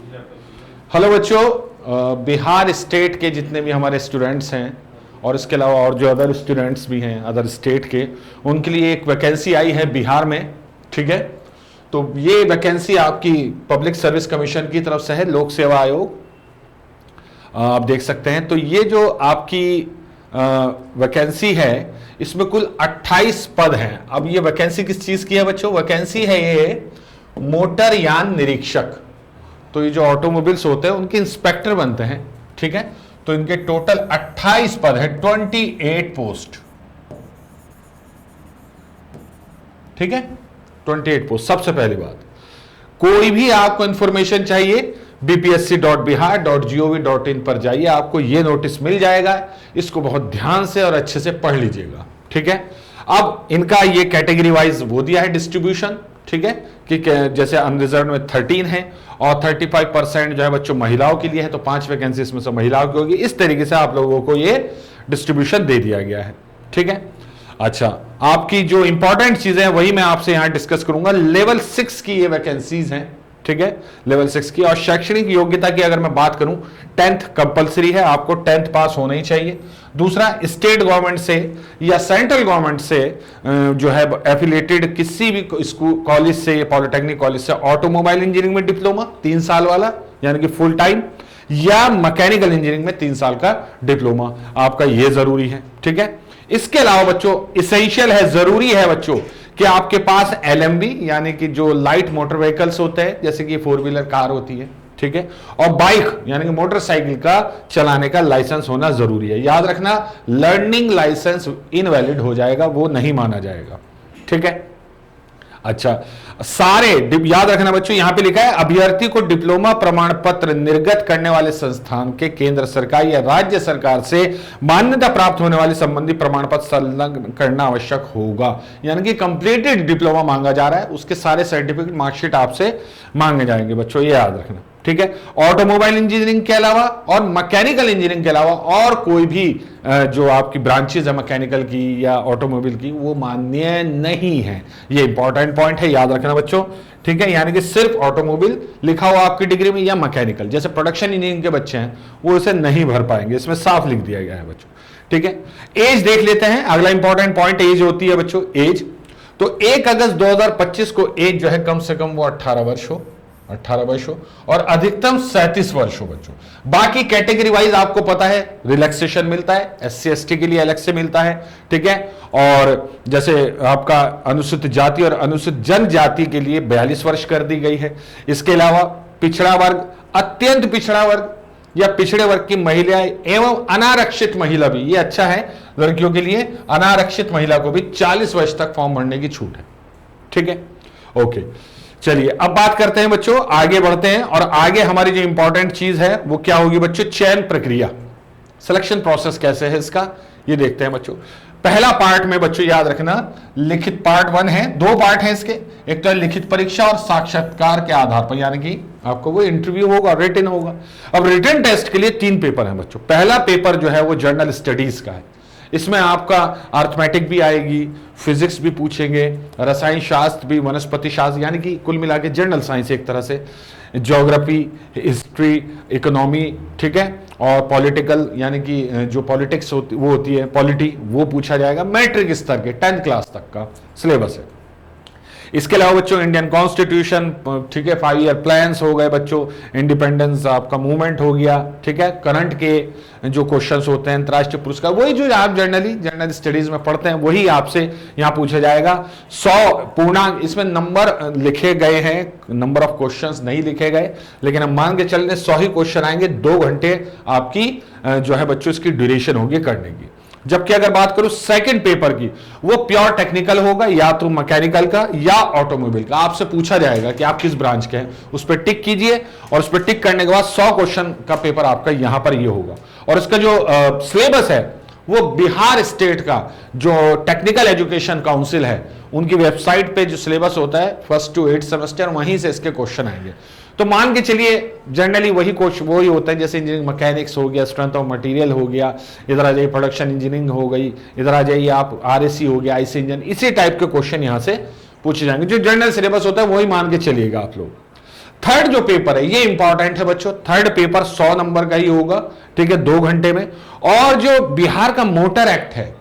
Hello बच्चों, Bihar state के जितने भी हमारे स्टूडेंट्स हैं और इसके अलावा और जो अदर स्टूडेंट्स भी हैं अदर स्टेट के, उनके लिए एक वैकेंसी आई है बिहार में। ठीक है, तो ये वैकेंसी आपकी पब्लिक सर्विस कमीशन की तरफ से है, लोक सेवा आयोग, आप देख सकते हैं। तो ये जो आपकी वैकेंसी है इसमें कुल 28 पद हैं। अब ये वैकेंसी किस चीज की है बच्चों? वैकेंसी है ये मोटर यान निरीक्षक। तो ये जो ऑटोमोबाइल्स होते हैं उनके इंस्पेक्टर बनते हैं। ठीक है, तो इनके टोटल 28 पद है, 28 पोस्ट। ठीक है, 28 पोस्ट। सबसे पहली बात, कोई भी आपको इंफॉर्मेशन चाहिए bpsc.bihar.gov.in पर जाइए, आपको यह नोटिस मिल जाएगा। इसको बहुत ध्यान से और अच्छे से पढ़ लीजिएगा। ठीक है, अब इनका ये कैटेगरी वाइज वो दिया है डिस्ट्रीब्यूशन। ठीक है, कि जैसे अनरिजर्व में 13 है और 35% जो है बच्चों महिलाओं के लिए है, तो 5 वैकेंसी इसमें से महिलाओं की होगी। इस तरीके से आप लोगों को ये डिस्ट्रीब्यूशन दे दिया गया है। ठीक है, अच्छा, आपकी जो इंपॉर्टेंट चीजें हैं वही मैं आपसे यहां डिस्कस करूंगा। लेवल 6 की ये वैकेंसीज हैं। ठीक है, लेवल 6 की। और शैक्षणिक योग्यता की अगर मैं बात करूं, 10th कंपलसरी है, आपको 10th पास होना ही चाहिए। दूसरा, स्टेट गवर्नमेंट से या सेंट्रल गवर्नमेंट से जो है एफिलिएटेड किसी भी स्कूल कॉलेज से, पॉलिटेक्निक कॉलेज से ऑटोमोबाइल इंजीनियरिंग में डिप्लोमा 3 साल वाला यानी कि फुल टाइम, या मैकेनिकल इंजीनियरिंग में 3 साल का डिप्लोमा आपका ये जरूरी है। ठीक है, इसके अलावा बच्चों इसेंशियल है, जरूरी है बच्चों कि आपके पास LMB यानी कि जो लाइट मोटर व्हीकल्स होते हैं, जैसे कि 4 व्हीलर कार होती है। ठीक है, और बाइक यानी कि मोटरसाइकिल का चलाने का लाइसेंस होना जरूरी है। याद रखना, लर्निंग लाइसेंस इनवैलिड हो जाएगा, वो नहीं माना जाएगा। ठीक है, अच्छा, सारे याद रखना बच्चों, यहां पे लिखा है अभ्यर्थी को डिप्लोमा प्रमाण पत्र निर्गत करने वाले संस्थान के केंद्र सरकार या राज्य सरकार से मान्यता प्राप्त होने वाले संबंधी प्रमाण पत्र संलग्न करना आवश्यक होगा। यानी कि कंप्लीटेड डिप्लोमा मांगा जा रहा है, उसके सारे सर्टिफिकेट मार्कशीट आपसे मांगे जाएंगे बच्चों, ये याद रखना। ठीक है, ऑटोमोबाइल इंजीनियरिंग के अलावा और मैकेनिकल इंजीनियरिंग के अलावा और कोई भी जो आपकी ब्रांचेज है मैकेनिकल की या ऑटोमोबाइल की, वो मान्य नहीं है। ये इंपॉर्टेंट पॉइंट है, याद रखना बच्चों। ठीक है, यानी कि सिर्फ ऑटोमोबाइल लिखा हुआ आपकी डिग्री में या मैकेनिकल, जैसे प्रोडक्शन इंजीनियरिंग के बच्चे हैं वो इसे नहीं भर पाएंगे, इसमें साफ लिख दिया गया है बच्चों। ठीक है, एज देख लेते हैं, अगला इंपॉर्टेंट पॉइंट एज होती है बच्चों, एज। तो 1 अगस्त 2025 को एज जो है कम से कम वो 18 वर्ष हो, 18 वर्ष हो, और अधिकतम 37 वर्ष हो बच्चों। बाकी कैटेगरी वाइज आपको पता है रिलैक्सेशन मिलता है, SC ST के लिए अलग से मिलता है। ठीक है, और जैसे आपका अनुसूचित जाति और अनुसूचित जनजाति के लिए 42 वर्ष कर दी गई है। इसके अलावा पिछड़ा वर्ग, अत्यंत पिछड़ा वर्ग या पिछड़े वर्ग की महिलाएं एवं अनारक्षित महिला भी, ये अच्छा है लड़कियों के लिए, अनारक्षित महिला को भी 40 वर्ष तक फॉर्म भरने की छूट है। ठीक है, ओके, चलिए अब बात करते हैं बच्चों, आगे बढ़ते हैं। और आगे हमारी जो इंपॉर्टेंट चीज है वो क्या होगी बच्चों? चयन प्रक्रिया, सिलेक्शन प्रोसेस कैसे है इसका, ये देखते हैं बच्चों। पहला पार्ट में बच्चों याद रखना, लिखित पार्ट 1 है, 2 पार्ट है इसके, एक तो लिखित परीक्षा और साक्षात्कार के आधार पर, यानी कि आपको वो इंटरव्यू होगा, रिटन होगा। अब रिटन टेस्ट के लिए 3 पेपर हैं बच्चों। पहला पेपर जो है वो जनरल स्टडीज का है, इसमें आपका अर्थमेटिक भी आएगी, फिजिक्स भी पूछेंगे, रसायन शास्त्र भी, वनस्पति शास्त्र, यानी कि कुल मिला के जनरल साइंस एक तरह से, ज्योग्राफी, हिस्ट्री, इकोनॉमी। ठीक है, और पॉलिटिकल यानी कि जो पॉलिटिक्स वो होती है पॉलिटी, वो पूछा जाएगा। मैट्रिक स्तर के 10th क्लास तक का सिलेबस है। इसके अलावा बच्चों इंडियन कॉन्स्टिट्यूशन, ठीक है, 5 ईयर प्लान्स हो गए बच्चों, इंडिपेंडेंस आपका मूवमेंट हो गया। ठीक है, करंट के जो क्वेश्चंस होते हैं, अंतरराष्ट्रीय पुरस्कार, वही जो आप जनरल स्टडीज में पढ़ते हैं वही आपसे यहां पूछा जाएगा। 100 पूर्णांक, इसमें नंबर लिखे गए हैं, नंबर ऑफ क्वेश्चंस नहीं लिखे गए, लेकिन हम मान के चल रहे 100 ही क्वेश्चन आएंगे। 2 घंटे आपकी जो है बच्चों इसकी ड्यूरेशन होगी करने की। जबकि अगर बात करूं सेकंड पेपर की, वो प्योर टेक्निकल होगा, या तो मैकेनिकल का या ऑटोमोबाइल का। आपसे पूछा जाएगा कि आप किस ब्रांच के हैं, उस पर टिक कीजिए, और उस पर टिक करने के बाद 100 क्वेश्चन का पेपर आपका यहां पर ये होगा। और इसका जो सिलेबस है वो बिहार स्टेट का जो टेक्निकल एजुकेशन काउंसिल है उनकी वेबसाइट पे जो सिलेबस होता है 1st to 8th सेमेस्टर, वहीं से इसके क्वेश्चन आएंगे। तो मान के चलिए जनरली वही वही होता है, जैसे इंजीनियरिंग मैकेनिक्स हो गया, स्ट्रेंथ ऑफ मटेरियल हो गया, इधर आ जाइए प्रोडक्शन इंजीनियरिंग हो गई, इधर आ जाइए आप RSC हो गया, IC इंजन, इसी टाइप के क्वेश्चन यहां से पूछे जाएंगे। जो जनरल सिलेबस होता है वही मान के चलिएगा आप लोग। थर्ड जो पेपर है ये इंपॉर्टेंट है बच्चों, थर्ड पेपर 100 नंबर का ही होगा, ठीक है, 2 घंटे में। और जो बिहार का मोटर एक्ट है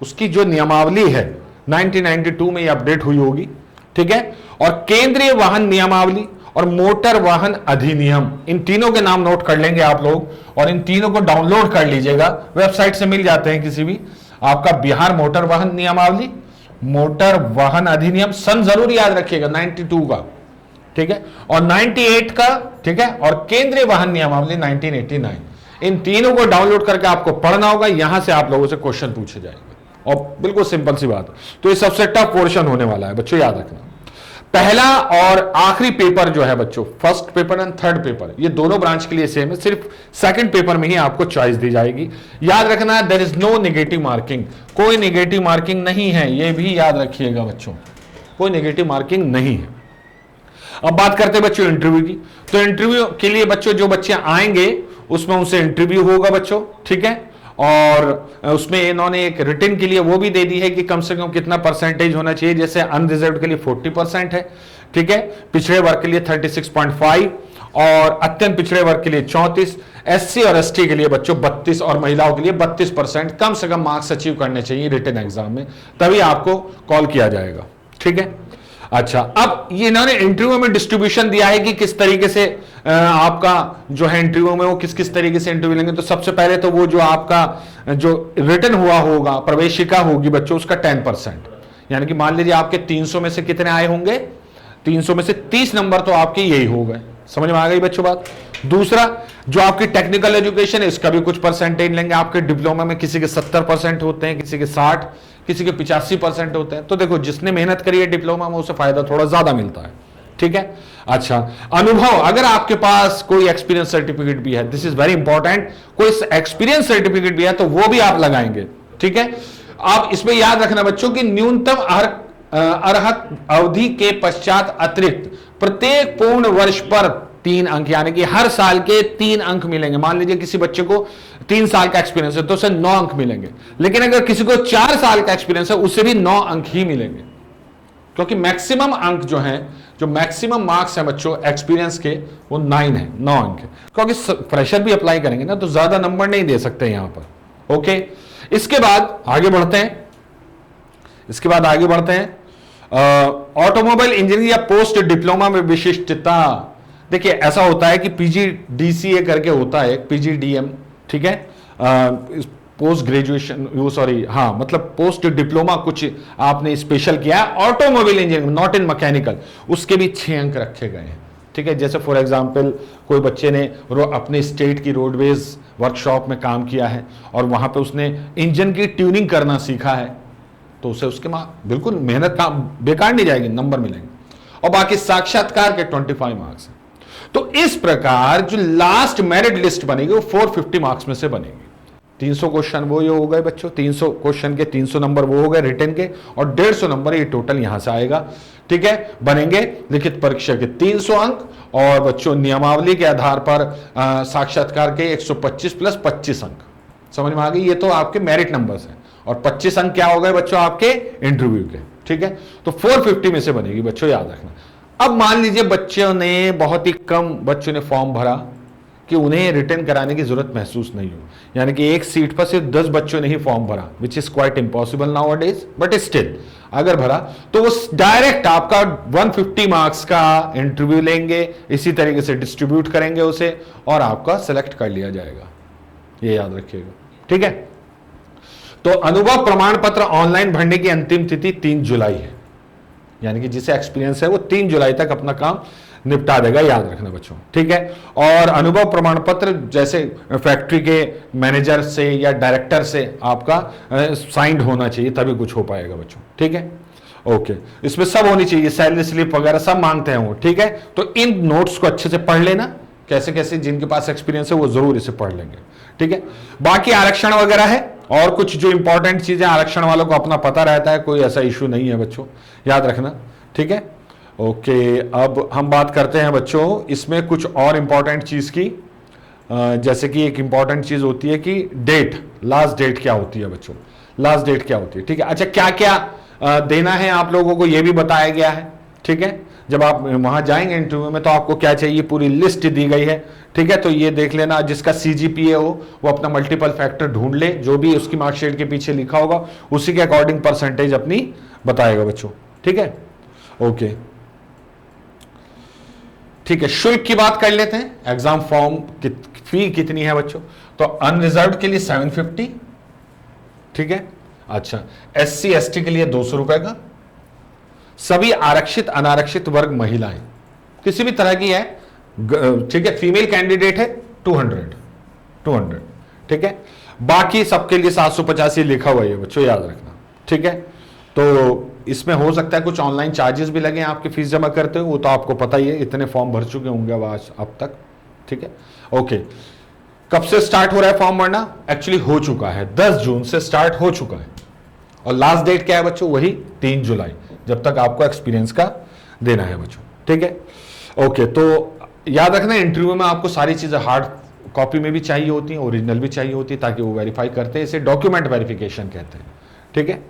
उसकी जो नियमावली है 1992 में ये अपडेट हुई होगी, ठीक है, और केंद्रीय वाहन नियमावली और मोटर वाहन अधिनियम, इन तीनों के नाम नोट कर लेंगे आप लोग, और इन तीनों को डाउनलोड कर लीजिएगा, वेबसाइट से मिल जाते हैं किसी भी। आपका बिहार मोटर वाहन नियमावली, मोटर वाहन अधिनियम, सन जरूर याद रखिएगा 92 का, ठीक है, और 98 का, ठीक है, और केंद्रीय वाहन नियमावली 1989। इन तीनों को डाउनलोड करके आपको पढ़ना होगा, यहां से आप लोगों से क्वेश्चन पूछे जाएंगे, और बिल्कुल सिंपल सी बात है। तो ये सबसे टफ पोर्शन होने वाला है बच्चों, याद रखना। पहला और आखिरी पेपर जो है बच्चों, first paper and third paper, ये दोनों ब्रांच के लिए सेम है, सिर्फ सेकंड पेपर में ही आपको चॉइस दी जाएगी। याद रखना है, there is no negative marking, कोई नेगेटिव मार्किंग नहीं है, ये भी याद रखिएगा बच्चों, कोई नेगेटिव मार्किंग नहीं है। अब बात करते हैं बच्चों इंटरव्यू की। तो इंटरव्यू के लिए बच्चों जो बच्चे आएंगे उसमें उनसे इंटरव्यू होगा बच्चों, ठीक है, और उसमें इन्होंने एक रिटन के लिए वो भी दे दी है कि कम से कम कितना परसेंटेज होना चाहिए, जैसे अनरिजर्व के लिए 40% है, ठीक है, पिछड़े वर्ग के लिए 36.5 और अत्यंत पिछड़े वर्ग के लिए 34, एससी और एसटी के लिए बच्चों 32 और महिलाओं के लिए 32% कम से कम मार्क्स अचीव करने चाहिए रिटन एग्जाम में, तभी आपको कॉल किया जाएगा, ठीक है। अच्छा, अब ये इन्होंने इंटरव्यू में डिस्ट्रीब्यूशन दिया है कि किस तरीके से आपका जो है इंटरव्यू में वो किस किस तरीके से इंटरव्यू लेंगे। तो सबसे पहले तो वो जो आपका जो रिटन हुआ होगा, प्रवेशिका होगी बच्चों, उसका 10%, यानी कि मान लीजिए आपके 300 में से कितने आए होंगे, 300 में से 30 नंबर तो आपके यही हो गए। समझ में आ गई बच्चों बात। दूसरा, जो आपकी टेक्निकल एजुकेशन है इसका भी कुछ परसेंटेज लेंगे। आपके डिप्लोमा में किसी के 70% होते हैं, किसी के 60, किसी के 85% होते हैं। तो देखो, जिसने मेहनत करी है डिप्लोमा में उसे फायदा थोड़ा ज्यादा मिलता है, ठीक है। अच्छा, अनुभव, अगर आपके पास कोई एक्सपीरियंस सर्टिफिकेट भी है, दिस इज वेरी इंपॉर्टेंट, कोई एक्सपीरियंस सर्टिफिकेट भी है तो वो भी आप लगाएंगे, ठीक है। आप इसमें याद रखना बच्चों कि न्यूनतम अर्हत अवधि के पश्चात अतिरिक्त प्रत्येक पूर्ण वर्ष पर 3 अंक, यानी कि हर साल के 3 अंक मिलेंगे। मान लीजिए किसी बच्चे को 3 साल का एक्सपीरियंस है तो उसे 9 अंक मिलेंगे, लेकिन अगर किसी को 4 साल का एक्सपीरियंस है उसे भी 9 अंक ही मिलेंगे, क्योंकि मैक्सिमम अंक जो हैं, जो मैक्सिमम मार्क्स हैं बच्चों एक्सपीरियंस के, वो 9 है, 9 अंक है। क्योंकि फ्रेशर भी अप्लाई करेंगे ना तो ज्यादा नंबर नहीं दे सकते यहां पर, ओके। इसके बाद आगे बढ़ते हैं, ऑटोमोबाइल इंजीनियरिंग या पोस्ट डिप्लोमा में विशिष्टता। देखिए, ऐसा होता है कि पीजीडीसीए करके होता है, पीजीडीएम, ठीक है, पोस्ट ग्रेजुएशन, मतलब पोस्ट डिप्लोमा कुछ आपने स्पेशल किया है automobile engineering, not in mechanical, उसके भी 6 अंक रखे गए हैं, ठीक है। जैसे फॉर एग्जांपल कोई बच्चे ने अपने स्टेट की रोडवेज वर्कशॉप में काम किया है और वहां पे उसने इंजन की ट्यूनिंग करना सीखा है, तो उसे उसके बिल्कुल मेहनत का बेकार नहीं जाएगी, नंबर मिलेंगे। और बाकी साक्षात्कार के 25 मार्क्स हैं। तो इस प्रकार जो लास्ट मेरिट लिस्ट बनेगी वो 450 मार्क्स में से बनेगी। 300 क्वेश्चन वो ये हो गए बच्चों, 300 क्वेश्चन के 300 नंबर वो हो गए रिटन के, और 150 नंबर ये टोटल यहां से आएगा, ठीक है, बनेंगे लिखित परीक्षा के 300 अंक, और बच्चों नियमावली के आधार पर साक्षात्कार के 125 प्लस 25 अंक। समझ में आ गई। ये तो आपके मेरिट नंबर्स हैं, और 25 अंक क्या हो गए बच्चों आपके इंटरव्यू के, ठीक है। तो 450 में से बनेगी बच्चों, याद रखना। अब मान लीजिए बच्चों ने, बहुत ही कम बच्चों ने फॉर्म भरा कि उन्हें रिटर्न कराने की जरूरत महसूस नहीं हो, यानी कि एक सीट पर सिर्फ 10 बच्चों ने ही फॉर्म भरा, which is quite impossible now days, but still अगर भरा तो वो डायरेक्ट आपका 150 मार्क्स का इंटरव्यू लेंगे, इसी तरीके से डिस्ट्रीब्यूट करेंगे उसे, और आपका सेलेक्ट कर लिया जाएगा, ये याद रखिएगा, ठीक है। तो अनुभव प्रमाण पत्र ऑनलाइन भरने की अंतिम तिथि 3 जुलाई है, यानी कि जिसे एक्सपीरियंस है वो 3 जुलाई तक अपना काम निपटा देगा, याद रखना बच्चों, ठीक है। और अनुभव प्रमाण पत्र जैसे फैक्ट्री के मैनेजर से या डायरेक्टर से आपका साइंड होना चाहिए, तभी कुछ हो पाएगा बच्चों, ठीक है, ओके। इसमें सब होनी चाहिए, सैलरी स्लिप वगैरह सब मांगते हैं वो, ठीक है। तो इन नोट्स को अच्छे से पढ़ लेना, कैसे कैसे जिनके पास एक्सपीरियंस है वो जरूर इसे पढ़ लेंगे, ठीक है। बाकी आरक्षण वगैरह है और कुछ जो इंपॉर्टेंट चीजें आरक्षण वालों को अपना पता रहता है, कोई ऐसा इशू नहीं है बच्चों, याद रखना, ठीक है, ओके। अब हम बात करते हैं बच्चों इसमें कुछ और इंपॉर्टेंट चीज की, जैसे कि एक इंपॉर्टेंट चीज होती है कि डेट, लास्ट डेट क्या होती है बच्चों, लास्ट डेट क्या होती है, ठीक है। अच्छा, क्या क्या देना है आप लोगों को ये भी बताया गया है, ठीक है। जब आप वहां जाएंगे इंटरव्यू में तो आपको क्या चाहिए, पूरी लिस्ट दी गई है, ठीक है। तो ये देख लेना, जिसका सीजीपीए हो वो अपना मल्टीपल फैक्टर ढूंढ ले, जो भी उसकी मार्कशीट के पीछे लिखा होगा उसी के अकॉर्डिंग परसेंटेज अपनी बताएगा बच्चों, ठीक है। ओके, ठीक है। शुल्क की बात कर लेते हैं। एग्जाम फॉर्म फी कितनी है बच्चों? तो अनरिजर्व के लिए 750, ठीक है। अच्छा, SC ST के लिए 200 रुपए का। सभी आरक्षित अनारक्षित वर्ग महिलाएं किसी भी तरह की है, ठीक है, फीमेल कैंडिडेट है 200, ठीक है। बाकी सबके लिए 785 लिखा हुआ है बच्चों, याद रखना, ठीक है। तो इसमें हो सकता है कुछ ऑनलाइन चार्जेस भी लगे आपके फीस जमा करते हो, वो तो आपको पता ही है, इतने फॉर्म भर चुके होंगे अब तक, ठीक है। ओके, कब से स्टार्ट हो रहा है फॉर्म भरना? एक्चुअली हो चुका है, 10 जून से स्टार्ट हो चुका है। और लास्ट डेट क्या है बच्चों? वही 3 जुलाई, जब तक आपको एक्सपीरियंस का देना है बच्चों, ठीक है। ओके, तो याद रखना इंटरव्यू में आपको सारी चीजें हार्ड कॉपी में भी चाहिए होती हैं, ओरिजिनल भी चाहिए होती है, ताकि वो वेरीफाई करते हैं, इसे डॉक्यूमेंट वेरिफिकेशन कहते हैं, ठीक है।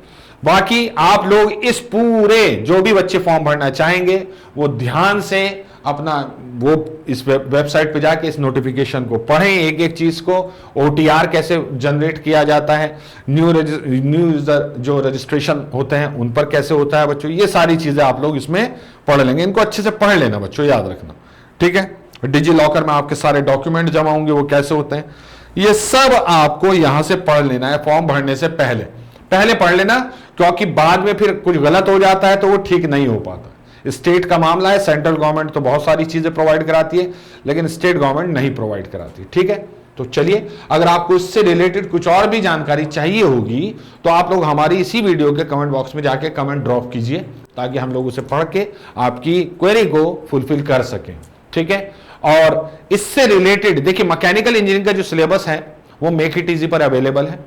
बाकी आप लोग इस पूरे, जो भी बच्चे फॉर्म भरना चाहेंगे वो ध्यान से अपना वो इस वेबसाइट पे जाके इस नोटिफिकेशन को पढ़ें, एक एक चीज को, OTR कैसे जनरेट किया जाता है, न्यू यूजर जो रजिस्ट्रेशन होते हैं उन पर कैसे होता है बच्चों, ये सारी चीजें आप लोग इसमें पढ़ लेंगे। इनको अच्छे से पढ़ लेना बच्चों, याद रखना, ठीक है। डिजी लॉकर में आपके सारे डॉक्यूमेंट जमा होंगे, वो कैसे होते हैं ये सब आपको यहां से पढ़ लेना है। फॉर्म भरने से पहले पढ़ लेना, क्योंकि बाद में फिर कुछ गलत हो जाता है तो वो ठीक नहीं हो पाता। स्टेट का मामला है, सेंट्रल गवर्नमेंट तो बहुत सारी चीजें प्रोवाइड कराती है, लेकिन स्टेट गवर्नमेंट नहीं प्रोवाइड कराती, ठीक है। तो चलिए, अगर आपको इससे रिलेटेड कुछ और भी जानकारी चाहिए होगी तो आप लोग हमारी इसी वीडियो के कमेंट बॉक्स में जाके कमेंट ड्रॉप कीजिए, ताकि हम लोग उसे पढ़ के आपकी क्वेरी को फुलफिल कर सकें, ठीक है। और इससे रिलेटेड देखिए, मैकेनिकल इंजीनियरिंग का जो सिलेबस है वो मेक इट इजी पर अवेलेबल है।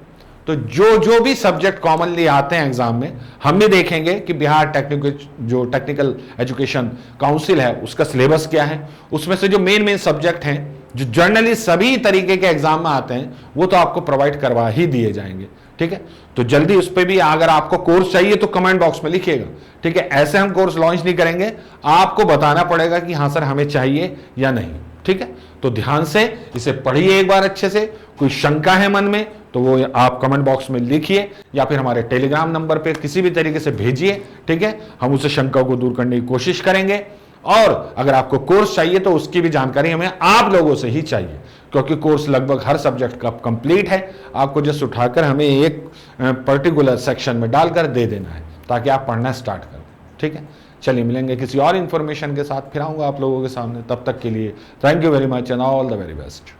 तो जो भी सब्जेक्ट कॉमनली आते हैं एग्जाम में, हम भी देखेंगे कि बिहार टेक्निकल एजुकेशन काउंसिल है उसका सिलेबस क्या है, उसमें से जो मेन सब्जेक्ट हैं जो जनरली सभी तरीके के एग्जाम में आते हैं वो तो आपको प्रोवाइड करवा ही दिए जाएंगे, ठीक है। तो जल्दी उस पर भी, अगर आपको कोर्स चाहिए तो कमेंट बॉक्स में लिखिएगा, ठीक है। ऐसे हम कोर्स लॉन्च नहीं करेंगे, आपको बताना पड़ेगा कि हाँ सर हमें चाहिए या नहीं, ठीक है। तो ध्यान से इसे पढ़िए एक बार अच्छे से। कोई शंका है मन में तो वो आप कमेंट बॉक्स में लिखिए, या फिर हमारे टेलीग्राम नंबर पे किसी भी तरीके से भेजिए, ठीक है। हम उसे शंका को दूर करने की कोशिश करेंगे। और अगर आपको कोर्स चाहिए तो उसकी भी जानकारी हमें आप लोगों से ही चाहिए, क्योंकि कोर्स लगभग हर सब्जेक्ट का कंप्लीट है। आपको जस्ट उठाकर हमें एक पर्टिकुलर सेक्शन में डालकर दे देना है, ताकि आप पढ़ना स्टार्ट कर दें, ठीक है। चलिए, मिलेंगे किसी और इंफॉर्मेशन के साथ, फिर आऊंगा आप लोगों के सामने। तब तक के लिए thank you very much and all the very best.